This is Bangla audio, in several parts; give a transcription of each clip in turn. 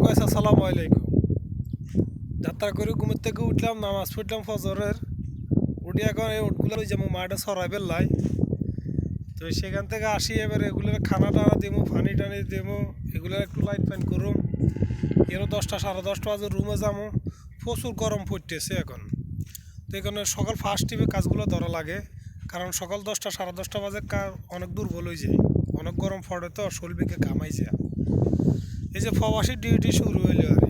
গাইস আসসালামু আলাইকুম। যাত্রা করে ঘুমের থেকে উঠলাম, নামাজ পড়লাম ফজরের। উঠে এখন এই উঠগুলো যেমন মাঠে ছড়াই বেললাই, তো সেখান থেকে আসি। এবার এগুলোর খানা টানা দেবো, পানি টানি দেবো, এগুলো একটু লাইট ফাইন করুম। এরও 10টা সাড়ে 10টা বাজে রুমে যাবো। প্রচুর গরম পড়তেছে এখন, তো এখানে সকাল ফার্স্ট টিভি কাজগুলো ধরা লাগে, কারণ সকাল 10টা সাড়ে 10টা বাজে অনেক দুর্বল হয়ে যায়, অনেক গরম পড়ে, তো শরীর বিকে ঘামাই যায়। এই যে প্রবাসী ডিউটি শুরু হইলে আর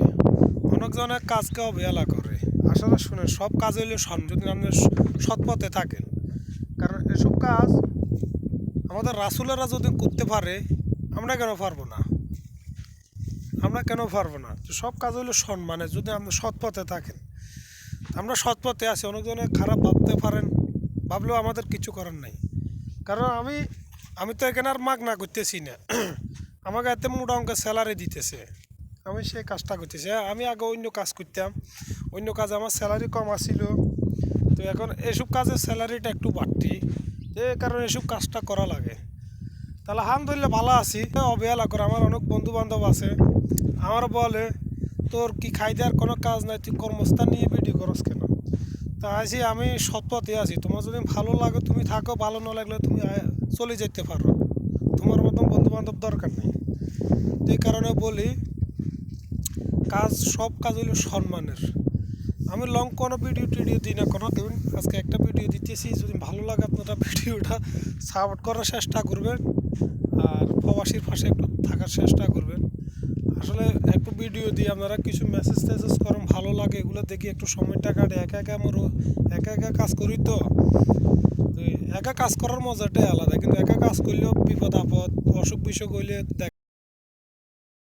অনেকজনের কাজকে অবহেলা করে। আসলে শুনে সব কাজ হইলে যদি আপনি সৎ পথে থাকেন, কারণ এসব কাজ আমাদের রাসুলেরা যদি করতে পারে, আমরা কেন পারবো না? তো সব কাজ হইলে সম্মানে, যদি আপনি সৎ পথে থাকেন। আমরা সৎ পথে আছি, অনেকজনে খারাপ ভাবতে পারেন, ভাবলেও আমাদের কিছু করার নাই। কারণ আমি তো এখানে আর মাগনা করতেছি না। আমাকে এত মোটা অঙ্কের স্যালারি দিতেছে, আমি সেই কাজটা করতেছি। আমি আগে অন্য কাজ করতাম, অন্য কাজে আমার স্যালারি কম আসছিল, তো এখন এসব কাজের স্যালারিটা একটু বাড়তি, যে কারণে এসব কাজটা করা লাগে। তাহলে আলহামদুলিল্লাহ ভালো আছি। অবহেলা করে আমার অনেক বন্ধু বান্ধব আছে, আমার বলে তোর কি খাই দেওয়ার কোনো কাজ নাই, তুই কর্মস্থান নিয়ে ভিডিও করস কেন? তা আছি, আমি সৎ পথে আছি। তোমার যদি ভালো লাগে তুমি থাকো, ভালো না লাগলে তুমি চলে যেতে পারো, তোমার মতন বন্ধু বান্ধব দরকার নেই। তো এই কারণে বলি, সব কাজ হলো সম্মানের। আমি লং কোনো ভিডিও টিডিও দিই না কোনো দিন, আজকে একটা ভিডিও দিতেছি। যদি ভালো লাগে আপনারা ভিডিওটা সাপোর্ট করার চেষ্টা করবেন, আর প্রবাসীর পাশে একটু থাকার চেষ্টা করবেন। আসলে একটু ভিডিও দিয়ে আপনারা কিছু মেসেজ টেসেজ করেন, ভালো লাগে, এগুলো দেখি একটু সময়টা কাটে। একা একা কাজ করি, তো একা কাজ করার মজাটাই আলাদা। কিন্তু একা কাজ করলেও বিপদ আপদ অসুখ বিসুখ হইলে